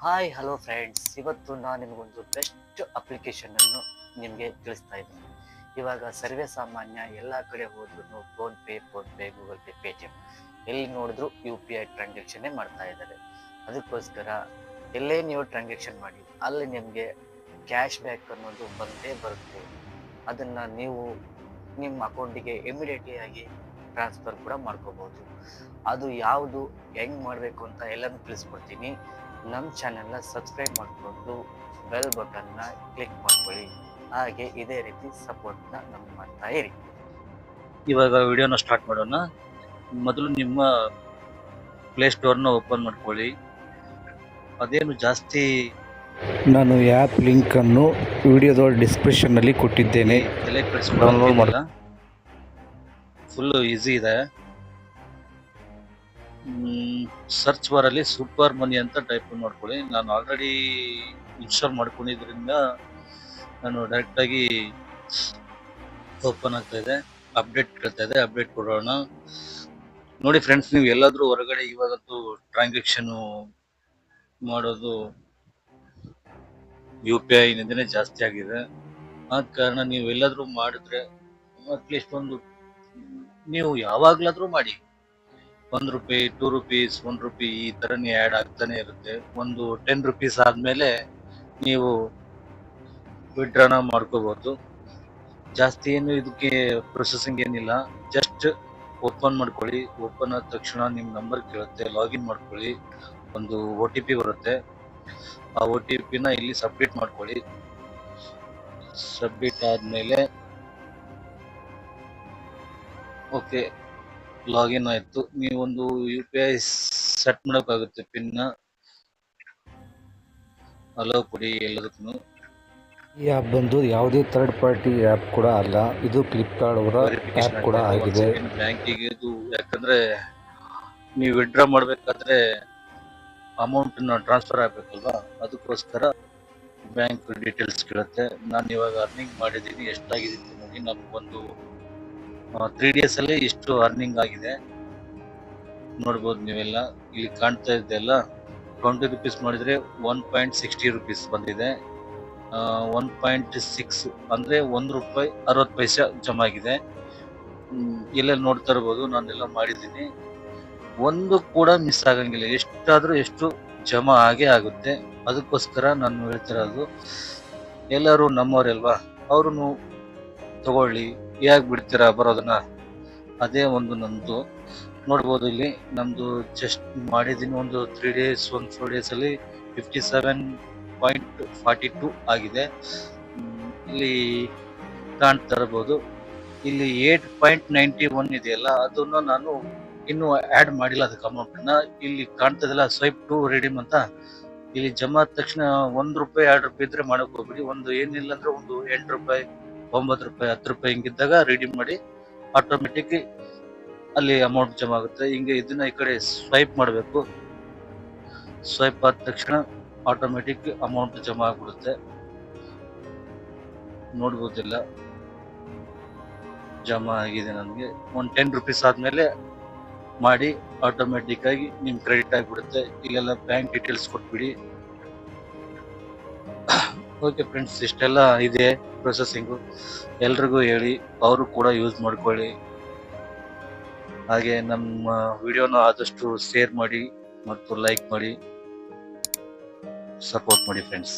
Hi hello friends, ಇವತ್ತು ನಾನು ನಿಮಗೊಂದು ಬೆಸ್ಟ್ ಅಪ್ಲಿಕೇಶನನ್ನು ನಿಮಗೆ ತಿಳಿಸ್ತಾ ಇದ್ದೀನಿ. ಇವಾಗ ಸರ್ವೇ ಸಾಮಾನ್ಯ ಎಲ್ಲ ಕಡೆ ಹೋದ್ರೂ ಫೋನ್ಪೇ, ಗೂಗಲ್ ಪೇ, ಪೇಟಿಎಮ್ ಎಲ್ಲಿ ನೋಡಿದ್ರು UPI ಟ್ರಾನ್ಸಾಕ್ಷನ್ನೇ ಮಾಡ್ತಾ ಇದ್ದಾರೆ. ಅದಕ್ಕೋಸ್ಕರ ಎಲ್ಲೇ ನೀವು ಟ್ರಾನ್ಸಾಕ್ಷನ್ ಮಾಡಿ ಅಲ್ಲಿ ನಿಮಗೆ ಕ್ಯಾಶ್ ಬ್ಯಾಕ್ ಅನ್ನೋದು ಬಂದೇ ಬರುತ್ತೆ. ಅದನ್ನು ನೀವು ನಿಮ್ಮ ಅಕೌಂಟಿಗೆ ಇಮಿಡಿಯೇಟ್ಲಿ ಆಗಿ ಟ್ರಾನ್ಸ್ಫರ್ ಕೂಡ ಮಾಡ್ಕೋಬೋದು. ಅದು ಯಾವುದು, ಹೆಂಗೆ ಮಾಡಬೇಕು ಅಂತ ಎಲ್ಲನೂ ತಿಳಿಸ್ಕೊಡ್ತೀನಿ. ನಮ್ಮ ಚಾನೆಲ್ನ ಸಬ್ಸ್ಕ್ರೈಬ್ ಮಾಡಿಕೊಂಡು ಬೆಲ್ ಬಟನ್ನ ಕ್ಲಿಕ್ ಮಾಡ್ಕೊಳ್ಳಿ. ಹಾಗೆ ಇದೇ ರೀತಿ ಸಪೋರ್ಟ್ನ ನಮ್ಗೆ ಮಾಡ್ತಾ ಇರಿ. ಇವಾಗ ವಿಡಿಯೋನ ಸ್ಟಾರ್ಟ್ ಮಾಡೋಣ. ಮೊದಲು ನಿಮ್ಮ ಪ್ಲೇಸ್ಟೋರ್ನ ಓಪನ್ ಮಾಡ್ಕೊಳ್ಳಿ. ಅದೇನು ಜಾಸ್ತಿ ನಾನು ಆ್ಯಪ್ ಲಿಂಕನ್ನು ವಿಡಿಯೋದ ಡಿಸ್ಕ್ರಿಪ್ಷನ್ನಲ್ಲಿ ಕೊಟ್ಟಿದ್ದೇನೆ. ತಲೆ ಕೆಡಿಸ್ಕೊಳ್ಳೋಲ್ಲ, ಫುಲ್ಲು ಈಸಿ ಇದೆ. ಸರ್ಚ್ ಬಾರಲ್ಲಿ ಸೂಪರ್ ಮನಿ ಅಂತ ಟೈಪ್ ಮಾಡ್ಕೊಳ್ಳಿ. ನಾನು ಆಲ್ರೆಡಿ ಇನ್ಸ್ಟಾಲ್ ಮಾಡ್ಕೊಂಡಿದ್ರಿಂದ ನಾನು ಡೈರೆಕ್ಟಾಗಿ ಓಪನ್ ಆಗ್ತಾ ಇದೆ. ಅಪ್ಡೇಟ್ ಕೇಳ್ತಾ ಇದೆ, ಅಪ್ಡೇಟ್ ಕೊಡೋಣ. ನೋಡಿ ಫ್ರೆಂಡ್ಸ್, ನೀವು ಎಲ್ಲಾದ್ರೂ ಹೊರಗಡೆ ಇವಾಗಂತೂ ಟ್ರಾನ್ಸಾಕ್ಷನ್ ಮಾಡೋದು UPI ನಿಂದನೇ ಜಾಸ್ತಿ ಆಗಿದೆ. ಆದ ಕಾರಣ ನೀವು ಎಲ್ಲಾದ್ರೂ ಮಾಡಿದ್ರೆ ಅಟ್ಲೀಸ್ಟ್ ನೀವು ಯಾವಾಗ್ಲಾದ್ರೂ ಮಾಡಿ, ₹1, ₹2, ₹1 ಈ ತರನೇ ಆ್ಯಡ್ ಆಗ್ತಾನೆ ಇರುತ್ತೆ. ಒಂದು ₹10 ಆದ್ಮೇಲೆ ನೀವು ವಿಡ್ರಾನ ಮಾಡ್ಕೋಬಹುದು. ಜಾಸ್ತಿ ಏನು ಇದಕ್ಕೆ ಪ್ರೊಸೆಸಿಂಗ್ ಏನಿಲ್ಲ. ಜಸ್ಟ್ ಓಪನ್ ಮಾಡ್ಕೊಳ್ಳಿ. ಓಪನ್ ಆದ ತಕ್ಷಣ ನಿಮ್ಮ ನಂಬರ್ ಕೇಳುತ್ತೆ, ಲಾಗಿನ್ ಮಾಡ್ಕೊಳ್ಳಿ. ಒಂದು OTP ಬರುತ್ತೆ. ಆ OTPನ ಇಲ್ಲಿ ಸಬ್ಮಿಟ್ ಮಾಡ್ಕೊಳ್ಳಿ. ಸಬ್ಮಿಟ್ ಆದ್ಮೇಲೆ ಓಕೆ, ಲಾಗಿನ್ ಆಯ್ತು. ನೀವೊಂದು UPI ಸೆಟ್ ಮಾಡೋಕ್ಕಾಗುತ್ತೆ. ಪಿನ್ನ ಅಲೋ ಕೊಡಿ ಎಲ್ಲದಕ್ಕೂ. ಈ ಆ್ಯಪ್ ಬಂದು ಯಾವುದೇ ಥರ್ಡ್ ಪಾರ್ಟಿ ಆ್ಯಪ್ ಕೂಡ ಅಲ್ಲ, ಇದು ಫ್ಲಿಪ್ಕಾರ್ಟ್ ಅವರ ಆ್ಯಪ್ ಕೂಡ ಆಗಿದೆ. ಬ್ಯಾಂಕಿಗೆ ಇದು ಯಾಕಂದ್ರೆ ನೀವು ವಿಡ್ರಾ ಮಾಡ್ಬೇಕಾದ್ರೆ ಅಮೌಂಟ್ನ ಟ್ರಾನ್ಸ್ಫರ್ ಆಗ್ಬೇಕಲ್ವಾ, ಅದಕ್ಕೋಸ್ಕರ ಬ್ಯಾಂಕ್ ಡೀಟೇಲ್ಸ್ ಕೇಳುತ್ತೆ. ನಾನು ಇವಾಗ ಅರ್ನಿಂಗ್ ಮಾಡಿದ್ದೀನಿ. ಎಷ್ಟಾಗಿದೆ ನೋಡಿ, ನಮಗೊಂದು 3 days ಅಲ್ಲಿ ಇಷ್ಟು ಅರ್ನಿಂಗ್ ಆಗಿದೆ. ನೋಡ್ಬೋದು ನೀವೆಲ್ಲ ಇಲ್ಲಿ ಕಾಣ್ತಾ ಇದೆಲ್ಲ. ₹20 ಮಾಡಿದ್ರೆ ₹1.60 ಬಂದಿದೆ. 1.6 ಅಂದ್ರೆ ₹1.60 ಜಮಾ ಆಗಿದೆ. ಎಲ್ಲೆಲ್ಲಿ ನೋಡ್ತಾ ಇರ್ಬೋದು, ನಾನೆಲ್ಲ ಮಾಡಿದ್ದೀನಿ. ಒಂದು ಕೂಡ ಮಿಸ್ ಆಗಂಗಿಲ್ಲ. ಎಷ್ಟಾದ್ರೂ ಎಷ್ಟು ಜಮಾ ಆಗೇ ಆಗುತ್ತೆ. ಅದಕ್ಕೋಸ್ಕರ ನಾನು ಹೇಳ್ತಿರೋದು, ಎಲ್ಲರೂ ನಮ್ಮವರಲ್ವಾ, ಅವ್ರು ತಗೊಳ್ಳಿ. ಯಾಕೆ ಬಿಡ್ತೀರಾ ಬರೋದನ್ನ? ಅದೇ ಒಂದು ನಮ್ದು. ನೋಡ್ಬೋದು ಇಲ್ಲಿ ನಮ್ದು ಜಸ್ಟ್ ಮಾಡಿದ್ದೀನಿ. ಒಂದು 3 days, 4 days ಅಲ್ಲಿ 57.42 ಆಗಿದೆ. ಇಲ್ಲಿ ಕಾಣ್ತಾ ಇರಬಹುದು. ಇಲ್ಲಿ 8.91 ಇದೆಯಲ್ಲ, ಅದನ್ನು ನಾನು ಇನ್ನೂ ಆ್ಯಡ್ ಮಾಡಿಲ್ಲ ಅದಕ್ಕೆ ಅಮೌಂಟನ್ನ. ಇಲ್ಲಿ ಕಾಣ್ತದಲ್ಲ ಸ್ವೈಪ್ ಟು ರಿಡೀಮ್ ಅಂತ, ಇಲ್ಲಿ ಜಮಾ ಆದ ತಕ್ಷಣ ₹1, ₹2 ಇದ್ರೆ ಮಾಡಕ್ ಹೋಗ್ಬಿಡಿ. ಒಂದು ಏನಿಲ್ಲ ಅಂದ್ರೆ ಒಂದು ₹8, ₹9, ₹10 ಹಿಂಗಿದ್ದಾಗ ರಿಡೀಮ್ ಮಾಡಿ. ಆಟೋಮೆಟಿಕ್ ಅಲ್ಲಿ ಅಮೌಂಟ್ ಜಮಾ ಆಗುತ್ತೆ. ಹಿಂಗೆ ಇದನ್ನ ಈ ಕಡೆ ಸ್ವೈಪ್ ಮಾಡಬೇಕು. ಸ್ವೈಪ್ ಆದ ತಕ್ಷಣ ಆಟೋಮೆಟಿಕ್ ಅಮೌಂಟ್ ಜಮಾ ಆಗ್ಬಿಡುತ್ತೆ. ನೋಡ್ಬೋದಿಲ್ಲ, ಜಮಾ ಆಗಿದೆ ನನಗೆ. ಒಂದು ₹10 ಆದ್ಮೇಲೆ ಮಾಡಿ ಆಟೋಮೆಟಿಕ್ ಆಗಿ ನಿಮ್ ಕ್ರೆಡಿಟ್ ಆಗಿಬಿಡುತ್ತೆ. ಇಲ್ಲೆಲ್ಲ ಬ್ಯಾಂಕ್ ಡೀಟೇಲ್ಸ್ ಕೊಟ್ಬಿಡಿ. ಓಕೆ ಫ್ರೆಂಡ್ಸ್, ಇಷ್ಟೆಲ್ಲ ಇದೆ ಪ್ರೊಸೆಸಿಂಗು. ಎಲ್ರಿಗೂ ಹೇಳಿ, ಅವರು ಕೂಡ ಯೂಸ್ ಮಾಡ್ಕೊಳ್ಳಿ. ಹಾಗೆ ನಮ್ಮ ವಿಡಿಯೋನ ಆದಷ್ಟು ಶೇರ್ ಮಾಡಿ ಮತ್ತು ಲೈಕ್ ಮಾಡಿ, ಸಪೋರ್ಟ್ ಮಾಡಿ ಫ್ರೆಂಡ್ಸ್.